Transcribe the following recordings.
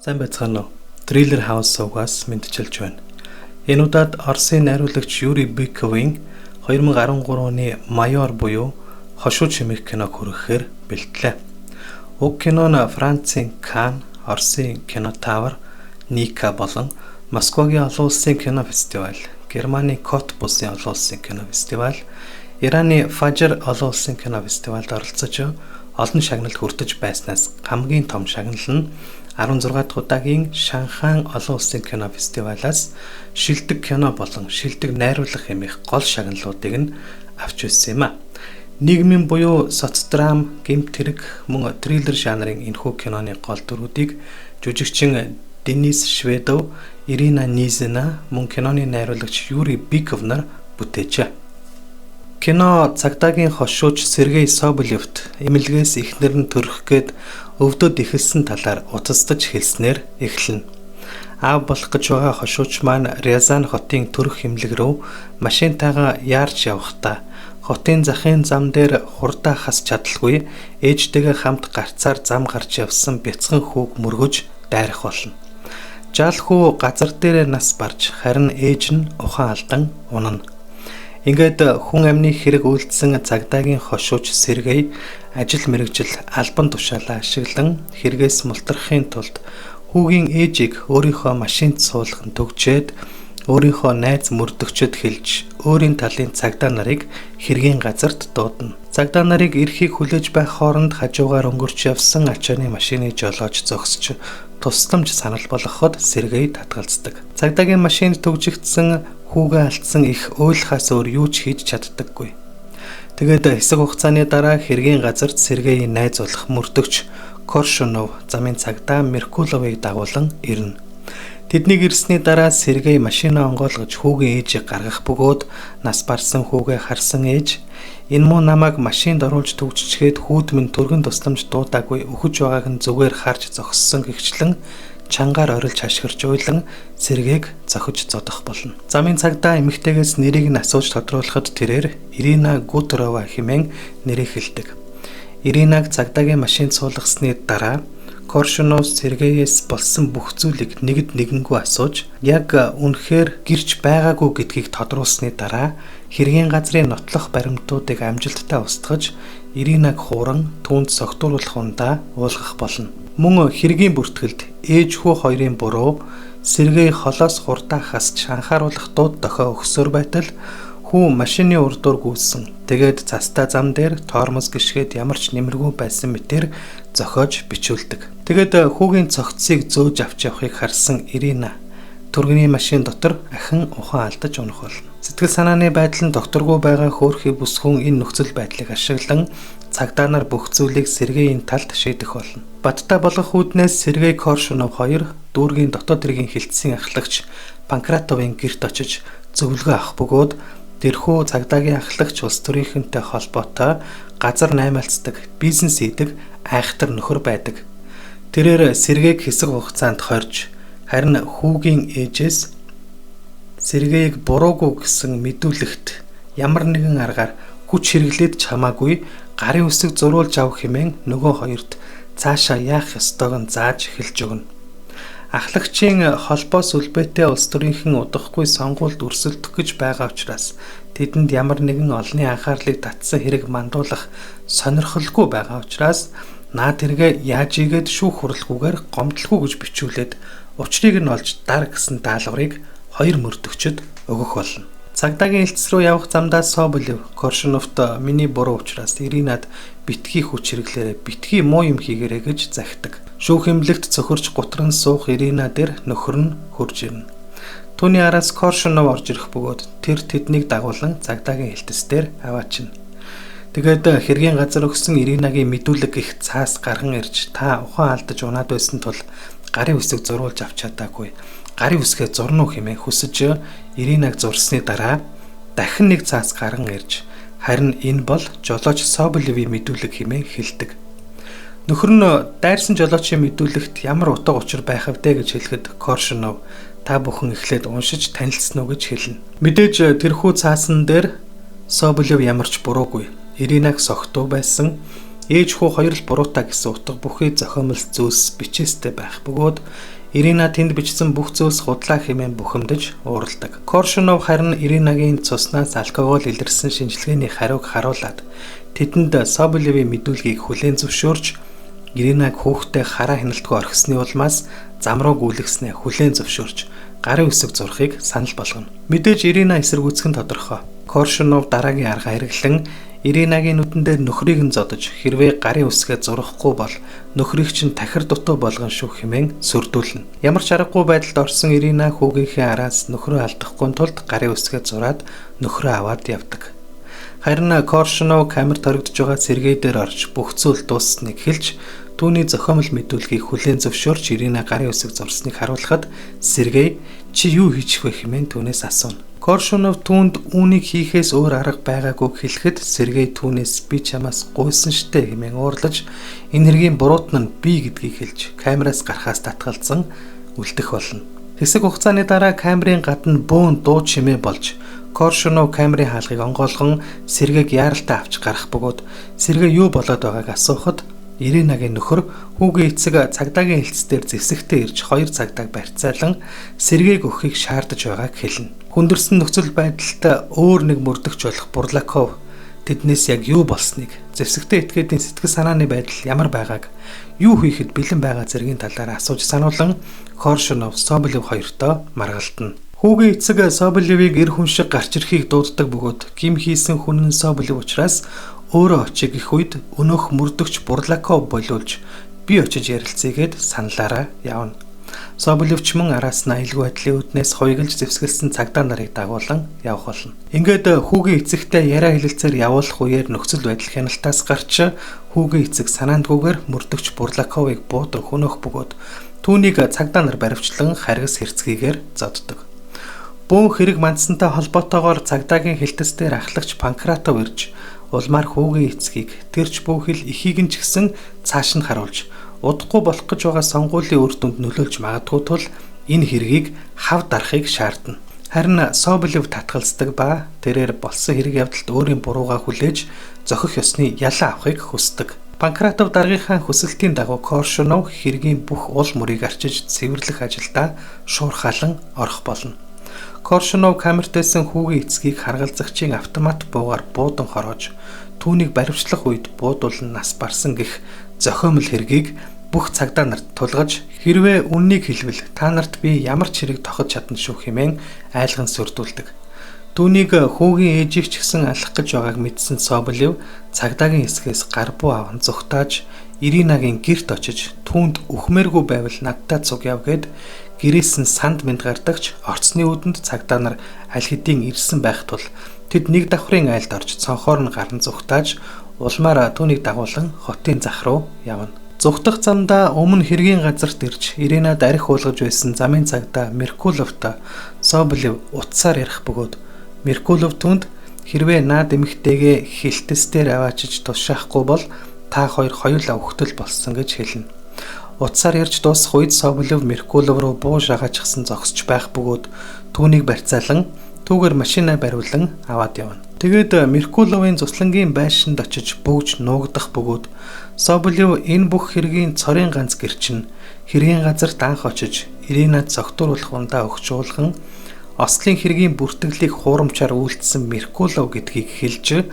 Сайн байцгаана уу? Thriller House сувгаас мэдчилж байна. Энэ удаад Оросын найруулагч Юрий Быковын 2013 оны Майор буюу Хошуу чимээх киног хүрэхээр бэлтлээ. Уг кино нь Францын Канн, Оросын Кинотавр, Ника болон Москвагийн олон улсын кино фестиваль, Германы Котбусын олон улсын кино фестиваль, Ираны Фажр олон улсын кино фестивальд оролцож олон шагналд хүртэж байснаас хамгийн том шагнал нь 16 дахь удаагийн Шанхай олон улсын кино фестивалаас шилдэг кино болон шилдэг найруулга хэмээх гол шагналуудыг нь авч ирсэн юм а. Нийгмийн буюу соцдрам, гэмт хэрэг, мөн триллер жанрын энэхүү киноны гол дүрүүдийг жүжигчин Денис Шведов, Ирина Низина, мөн киноны найруулагч Юрий Быков нар бүтээжээ. Кино цагдаагийн хошууч Сергей Соболевт эмнэлгээс эхнэр нь төрөх гээд өвдөд эхэлсэн талаар утасдаж хэлснээр эхэлнэ. Аав болох гэж байгаа хошууч маань Рязань хотын төрөх эмнэлэг рүү машинтайгаа яарч явахдаа хотын захын зам дээр хурдаа хас чадалгүй ээжтэйгээ хамт гарцаар зам гарч явсан бяцхан хүүг мөргөж дайрах болно. Жаал хүү газар дээр нас барж харин ээж нь ухаан алдан унана. Ингээд хүн амны хэрэг үйлдсэн цагдаагийн хошууч Сергей ажил мэргэжил албан тушаалаа ашиглан хэрэгээс мултрахын тулд хүүгийн ээжийг өөрийнхөө машинд суулган төгчээд өөрийнхөө найз мөрдөгчөд хэлж өөрийн талын цагдаа нарыг хэргийн газарт дуудана. Цагдаа нарыг эрхийг хүлээж байх хооронд хажуугаар өнгөрч явсан ачааны машины жолооч зогсож тусламж санал болгоход Сергей татгалздаг. Цагдаагийн машинд төгжигдсэн хүүгээ алдсан их ойлхаас өөр юу ч хийж чаддаггүй. Тэгээд хэсэг хугацааны дараа хэргийн газарт Сергеийн найз болох мөрдөгч Коршунов замын цагдаа Меркуловыг дагуулan ирнэ. Тэднийг ирсний дараа Сергей машинаа онгойлгож хүүгийн ээжийг гаргах бөгөөд нас барсан хүүгээ харсан ээж энэ муу намайг машинд оруулж төгжчгээд хүүд минь түргэн тусламж дуудаагүй өхөж байгааг нь зүгээр харж зогссон гихчлэн чангаар орилж хашгирч уйлан Сергеийг зохиж зодох болно. Замын цагдаа эмэгтэйгээс нэрийг нь асууж тодруулахад тэрээр Ирина Гутерова хэмээн нэрийг хэлдэг. Иринаг цагдаагийн машинд суулгасны дараа Коршунов Сергеес болсон бүх зүйлийг нэгд нэгэнгүү асууж яг үнэхээр гэрч байгаагүй гэдгийг тодруулсны дараа хэргийн газрын нотлох баримтуудыг амжилттай устгаж Иринаг хууран түүнд согтууруулах ундаа уулгах болно. Мөн хэргийн бүртгэлд ээж хүү хоёрын буруу Сергей холоос хурдаа хасч анхааруулах дууд дохио өгсөөр байтал хүү машины урдуур гүйсэн. Тэгээд цастаа зам дээр тоормос гიშгээд ямар ч нэмэргүй байсан мэтэр зохиож бичүүлдэг. Тэгээд хүүгийн цогцсыг зөөж авч явахыг харсан Ирина түргэний машин дотор ахин ухаан алдаж унах болно. Сэтгэл санааны байдал нь докторгүй байгаа хөөрхий бүс хүн энэ нөхцөл байдлыг ашиглан цагдаа нар бүх зүйлийг Сергеийн талд шийдэх болно. Баттай болох үүднээс Сергей Коршунов 2 дүүргийн дотоод хэргийн хилцсийн ахлагч Панкратовын гэрт очиж зөвлөгөө авах бөгөөд тэрхүү цагдаагийн ахлагч улс төрийнхөнтэй холбоотой газар наймаалцдаг, бизнес хийдэг айхтар нөхөр байдаг. Тэрээр Сергеийг хэсэг хугацаанд хорж харин хүүгийн ээжээс Сергеийг буруугүй гэсэн мэдүүлэгт ямар нэгэн аргаар хүч хэрэглээд чамаагүй гарын үсэг зурулж авах хэмээн нөгөө хоёрт цаашаа яах ёстойг нь зааж эхэлж өгнө. Ахлагчийн холбоос үлбэтэй улс төрийнхэн удахгүй сонгуульд өрсөлдөх гэж байгаа учраас тэдэнд ямар нэгэн олонний анхаарлыг татсан хэрэг мандуулах сонирхолгүй байгаа учраас наад тэргээ яаж игээд шүүх хурлахгүйгээр гомдлохгүй гэж бичүүлээд учрыг нь олж дар гэсэн даалгаврыг хоёр мөрдөгчөд өгөх болно. Цагдаагийн элц рүү явах замдаа Соболев Коршуновт миний буруу учраас Иринад битгий хүч хэрэглээрэ битгий муу юм хийгэрэй гэж захидаг. Шүүх эмнэлэгт цохирч гутран суух Ирина дээр нөхөр нь хурж ирнэ. Түүний араас Коршунов орж ирэх бөгөөд тэр тэднийг дагуулan цагдаагийн элтэсдээр аваачна. Тэгээд хэргийн газар өгсөн Иринагийн мэдүүлэг их цаас гарган ирж та ухаан алдаж унаад байсан тул гарын үсэг зурулж авч чадаагүй. Гарын үсгээ зурна уу хэмээн хүсэж Иринаг зурсны дараа дахин нэг цаас гарган ирж харин энэ бол жолооч Соболевийн мэдүүлэг хэмээн хэлдэг. Нөхөр нь дайрсан жолоочийн мэдүүлэгт ямар утга учир байх вэ гэж хэлэхэд Коршунов та бүхэн эхлээд уншиж танилцсан уу гэж хэлнэ. Мэдээж тэрхүү цаасан дээр Соболев ямарч буруугүй Иринаг согтуу байсан Ээж хүү хоёр л буруутай гэсэн утга бүхий зохиомжтой зүйлс бичээстэй байх бөгөөд Ирина тэнд бичсэн бүх зүйлс худлаа хэмээн бухимдаж уурладаг. Коршунов харин Иринагийн цуснаас алкогол илэрсэн шинжилгээний хариуг харуулад тэдэнд Соболевийн мэдүүлгийг хүлээн зөвшөөрч Иринаг хүүхдээ хараа хяналтгүй орхисны улмаас зам руу гүйлгэснээ хүлээн зөвшөөрч гарын үсэг зурхыг санал болгоно. Мэдээж Ирина эсэргүүцэх нь тодорхой. Коршунов дараагийн арга хэрэглэн Иринагийн нүдэндээ нөхрийг нь зодож хэрвээ гарын үсгээ зурхгүй бол нөхрийг чинь тахир дутуу болгон шүү хэмээн сүрдүүлнэ. Ямар ч аргагүй байдалд орсон Ирина хүүгийнхээ араас нөхрөө алдахгүй тулд гарын үсгээ зураад нөхрөө аваад явдаг. Харин Коршунов камерт хоригдож байгаа сэргээ дээр орж бүх зүйл дуссныг хэлж түүний зохиомжтой мэдүүлгийг хүлээн зөвшөөрч Ирина гарын үсэг зурсныг харуулхад сэргээ чи юу хийчих вэ хэмээн түүнээс асууна. Коршунов түүнд үүнийг хийхээс өөр арга байгаагүй хэлэхэд Сергей түүнээс би чамаас гуйсан штэ хэмээн уурлаж энэ хэргийн буруутан нь би гэдгийг хэлж камераас гарахаас татгалзсан үлдэх болно. Хэсэг хугацааны дараа камерын гадна бөөн дуу чимээ болж Коршунов камерын хаалгыг онгойлгон Сергейг яаралтай авч гарах бөгөөд Сергей юу болоод байгааг асуухад Иринагийн нөхөр хүүгийн эцэг цагдаагийн хэлцээр зэвсэгтээ ирж 2 цагдааг барьцаалан Сергейг өгөхийг шаардаж байгааг хэлнэ. Хүндэрсэн нөхцөл байдалд өөр нэг мөрдөгч болох Бурлаков тэднээс яг юу болсныг, зэвсэгтээ этгээдийн сэтгэл санааны байдал ямар байгааг, юу хийхэд бэлэн байгаа зэргийн талаар асууж сануулan Коршунов Соболев хоёртоо маргалтна. Хүүгийн эцэг Соболевыг эр хүн шиг гарч ирэхийг дууддаг бөгөөд гим хийсэн хүн нь Соболев учраас өөрөө очиг их үед өнөөх мөрдөгч Бурлаков болиулж би очиж ярилцъягээд саналаараа явна. Соболевч мөн араас нь аюулгүй байдлын үүднээс хоёглж зэвсгэлсэн цагдаа нарыг дагуулan явах болно. Ингээд хүүгийн эцэгтэй яриа хэлэлцээр явуулах үеэр нөхцөл байдал хяналтаас гарч хүүгийн эцэг санаандгүйгээр мөрдөгч Бурлаковыг буудан хөнөөх бөгөөд түүнийг цагдаа нар баривчлан харгас хэрцгийгээр зоддог. Бөөн хэрэг мандсантай холбоотойгоор цагдаагийн хэлтэс дээр ахлагч Панкратов ирж улмаар хүүгийн эцгийг тэрч бүхэл эхийг нь ч гэсэн цааш нь харуулж удахгүй болох гэж байгаа сонгуулийн үр дүнд нөлөөлж магадгүй тул энэ хэргийг хав дарахыг шаардна. Харин Соболев татгалздаг ба тэрээр болсон хэрэг явдалд өөрийн буруугаа хүлээж зохих ёсны ялаа авахыг хүсдэг. Панкратов даргийнхаа хүсэлтийн дагуу Коршунов хэргийн бүх уул мөрийг арчиж цэвэрлэх ажилдаа шуурхаалan орох болно. Коршунов камертайсан хүүгийн эцгийг харгалзагчийн автомат буугаар буудан хороож түүнийг баривчлах үед буудуулан нас барсан гэх зохиомл хэргийг бүх цагдаа нарт тулгаж хэрвээ үннийг хэлвэл та нарт би ямар ч хэрэг тохиж чадна шүү хэмээн айлган сүрдүүлдэг. Түүнийг хүүгийн ээжийг ч гэсэн алах гэж байгааг мэдсэн Соболев цагдаагийн эсгээс гарбуу аван зүхтааж Иринагийн гэрт очиж түүнд үхмээргүй байвал надтай цуг яв гэд гэрээс нь санд мэд гардагч орцны үүдэнд цагдаа нар аль хэдийн ирсэн байх тул тэд нэг давхрын айлд орж цонхоор нь гарн зүхтааж улмаар түүнийг дагуулan хотын зах руу явна. Зүхтах замдаа өмнө хэргийн газарт ирж Иринад арх уулгаж байсан замын цагдаа Меркуловтой Соболев утсаар ярих бөгөөд Меркулов түнд хэрвээ наад эмэгтэйгээ хилтэс дээр аваачиж тушаахгүй бол та хоёр хоёулаа өгтөл болсон гэж хэлнэ. Утсаар ярьж дуусах үед Соболев Меркулов руу буу шагаачихсан зогсож байх бөгөөд түүнийг барьцаалан түүгээр машинаа бариулан аваад явна. Тэгээд Меркуловын цуслангийн байшинд очиж бөгж нуугдах бөгөөд Соболев энэ бүх хэргийн цорын ганц гэрчин хэргийн газарт анх очиж Иринад цогтууруулах ундаа өгчүүлгэн Ослын хэргийн бүртгэлийг хуурамчаар үйлдсэн Меркулов гэдгийг хэлж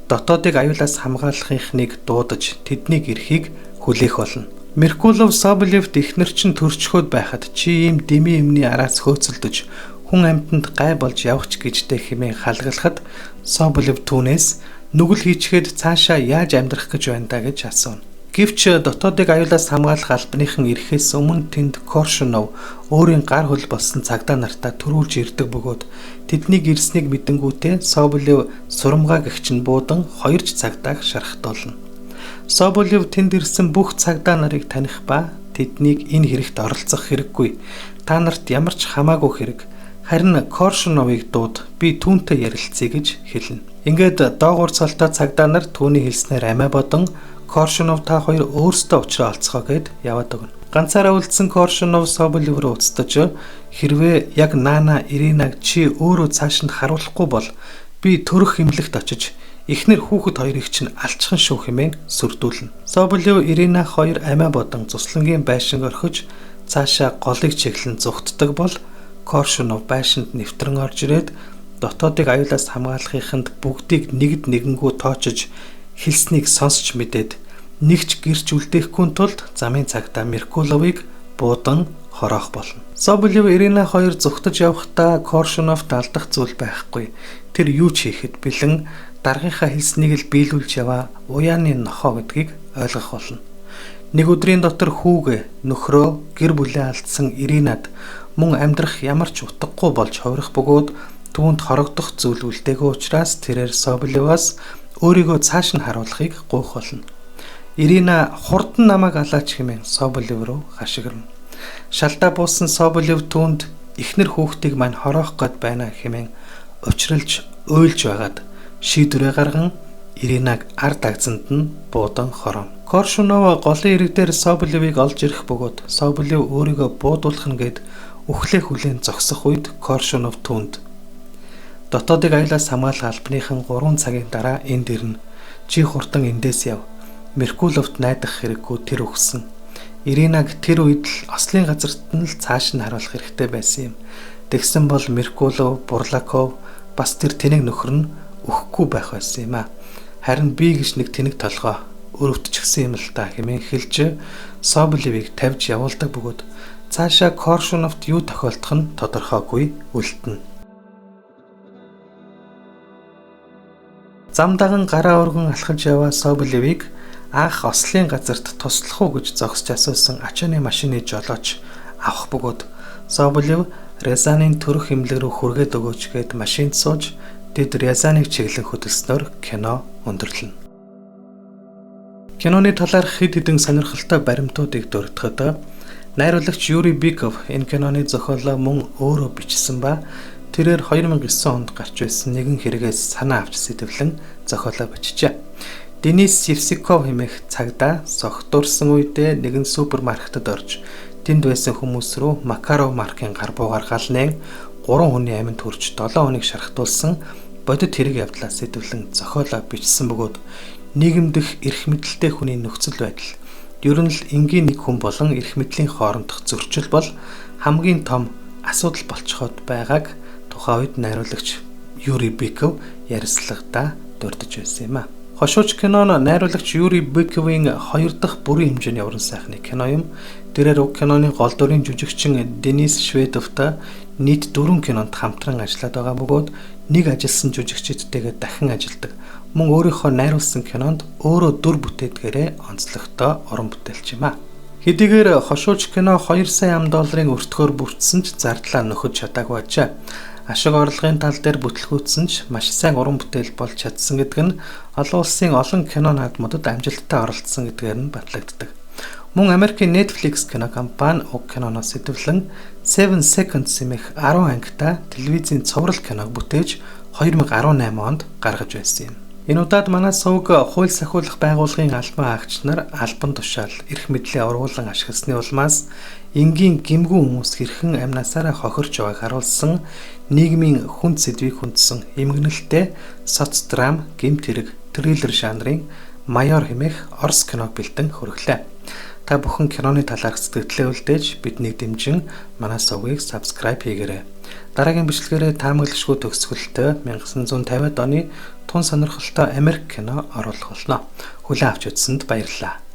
дотоодыг аюулаас хамгаалахынхныг дуудаж тэднийг эрхийг хүлээх болно. Меркулов Соболевт эхнэр чинь төрчхөөд байхад чи ийм дими юмны араас хөөцөлдөж хүн амьтанд гай болж явах гэжтэй хэмээн халгалахад Соболев түүнээс нүгэл хийчгээд цаашаа яаж амьдрах гэж байна даа гэж асууна. Гэвч дотоодыг аюулаас хамгаалах албаныхан ирэхээс өмнө тэнд Коршунов өөрийн гар хөл болсон цагдаа нартаа төрүүлж ирдэг бөгөөд тэднийг ирснийг мэдэнгүүтээ Соболев сурамгаа гэгчин буудан 2 цагдааг шархтуулна. Соболев тэнд ирсэн бүх цагдаа нарыг таних ба тэднийг энэ хэрэгт оролцох хэрэггүй. Та нарт ямар ч хамаагүй хэрэг. Харин Коршуновыг дууд би түүнтэй ярилцъя гэж хэлнэ. Ингээд доогуур цолтой цагдаа нар түүний хэлснээр амиа бодон Коршунов та хоёр өөрсдөө уулзраа олцгоо гэд яваад өгнө. Ганцаараа үлдсэн Коршунов Соболев руу уцтаж хэрвээ яг Нана Иринаг чи өөрөө цаашинд харуулахгүй бол би төрөх хэмлэгт очиж Эхнэр хүүхэд хоёрыг чинь алчхан шүү хэмээн сүрдүүлнэ. Соболев Ирина хоёр амиа бодон цуслангийн байшинг орхиж цаашаа голыг чиглэн зүгтдэг бол Коршунов байшинд нэвтрэн орж ирээд дотоодыг аюулаас хамгаалахынд бүгдийг нэгд нэгэнгүү тоочж хэлснийг сонсч мэдээд нэгч гэрч үлдээхгүй тулд замын цагтаа Меркуловыг буудан хороох болно. Соболев Ирина хоёр зүгтж явахдаа Коршуновт алдах зүйл байхгүй. Тэр юу ч хийхэд бэлэн даргынхаа хэлснийг л биелүүлж яваа уяаны нохоо гэдгийг ойлгох болно. Нэг өдрийн дотор хүүгээ, нөхрөө, гэр бүлээ алдсан Иринад мөн амьдрах ямар ч утгагүй болж хувирах бөгөөд түүнд хорогдох зүйл үлдээгүй учраас тэрээр Соболевоос өөрийгөө цааш нь харуулахыг гуйх болно. Ирина хурдан намайг алаач хэмээн Соболев руу хашгирна. Шалдаа буусан Соболев түүнд эхнэр хүүхдийг мань хороох гээд байна хэмээн учралж уйлж байгаад шийдвэрээ гарган Иринаг ард агцанд нь буудан хорооно. Коршунов голын ирэг дээр Соболевыг олж ирэх бөгөөд Соболев өөрийгөө буудуулах нь гээд үхлээ хүлээн зогсох үед Коршунов түүнд дотоодыг аюулаас хамгаалах албаныхан 3 цагийн дараа энд ирнэ. Чи хурдан эндээс яв. Меркуловт найдах хэрэггүй тэр өгсөн. Иринаг тэр үед л ослын газарт нь л цааш нь харуулах хэрэгтэй байсан юм. Тэгсэн бол Меркулов, Бурлаков бас тэр тэнэг нөхөр нь өгөхгүй байх байсан юм а. Харин би гэж нэг тэнэг толгой өрөвдчихсэн юм л та хэмээн хэлж Соболевыг тавьж явуулдаг бөгөөд цаашаа Коршуновт юу тохиолдох нь тодорхойгүй үлдэнэ. Зам даган гараа өргөн алхаж яваа Соболевыг анх ослын газарт туслах уу гэж зогсож асуусан ачааны машины жолооч авах бөгөөд Соболев Рязанийн төрөх эмнэлэг рүү хүргээд өгөөч гээд машинд сууж тэд Рязаныг чиглэн хөдөлснөөр кино өндөрлөнө. Киноны талаарх хэд хэдэн сонирхолтой баримтуудыг дурдахад найруулагч Юрий Быков энэ киноны зохиолоо мөн өөрөө бичсэн ба тэрээр 2009 онд гарч байсан нэгэн хэрэгээс санаа авч сэтгэлэн зохиолоо бичжээ. Денис Евсиков хэмээх цагдаа согтуурсан үедээ нэгэн супермаркетад орж тэнд байсан хүмүүс рүү Макаров маркийн гар буугаар галнэн 3 хүний амьд хүрч 7 хүнийг шархтуулсан бодит хэрэг явдлаа сэтгэлэн зохиолоо бичсэн бөгөөд нийгэмдэх эрх мэдэлтэй хүний нөхцөл байдал ер нь л энгийн нэг хүн болон эрх мэдлийн хоорондох зөрчил бол хамгийн том асуудал болцоход байгааг тухайн үед найруулагч Юрий Быков ярилцлагадаа дурдж байсан юм а. Хошууч кинон найруулагч Юрий Быковын 2 дахь бүрийн хэмжээний уран сайхны кино юм. Тэрээр уг киноны гол дүрийн жүжигчин Денис Шведовтай нийт 4 кинонд хамтран ажиллаад байгаа бөгөөд нэг ажилласан жүжигчдтэйгээ дахин ажилладаг. Мөн өөрийнхөө найруулсан кинонд өөрөө дүр бүтээдгээрээ онцлогтой уран бүтээлч юм а. Хэдийгээр хошууч кино 2 сая $2 өртгөөр бүрдсэн ч зардлаа нөхөж чадаагүй ажээ. Ашиг орлогын тал дээр бүтлгүүцсэн ч маш сайн уран бүтээл болж чадсан гэдэг нь олон улсын олон кино наадмуудад амжилттай оролцсон гэдгээр нь батлагддаг. Мөн Америкийн Netflix кино компани уг киноноос сэдвлэн 7 Seconds хэмээх 10 ангитай телевизийн цуврал киног бүтээж 2018 онд гаргаж байсан юм. Энэ удаад манай сувг хууль сахиулах байгууллагын албан хаагч нар албан тушаал эрх мэдлээ ургуулan ашигласны улмаас энгийн гэмгүү хүмүүс хэрхэн амнасаараа хохирч байгааг харуулсан нийгмийн хүнд сэдвийг хүндсэн эмгэнэлтэй соцдрам, гэмт хэрэг, триллер жанрын Майор хэмээх Орос киног бэлдэн хүргэлээ. Та бүхэн киноны талаарх сэтгэлдээ үлдээж биднийг дэмжин манай сувгийг subscribe хийгээрэй. Дараагийн бичлэгээрээ таамаглагчгүй төгсгөлтэй 1950-ад оны тун сонирхолтой Америк кино оруулах болно. Хүлээн авч үзсэнд баярлалаа.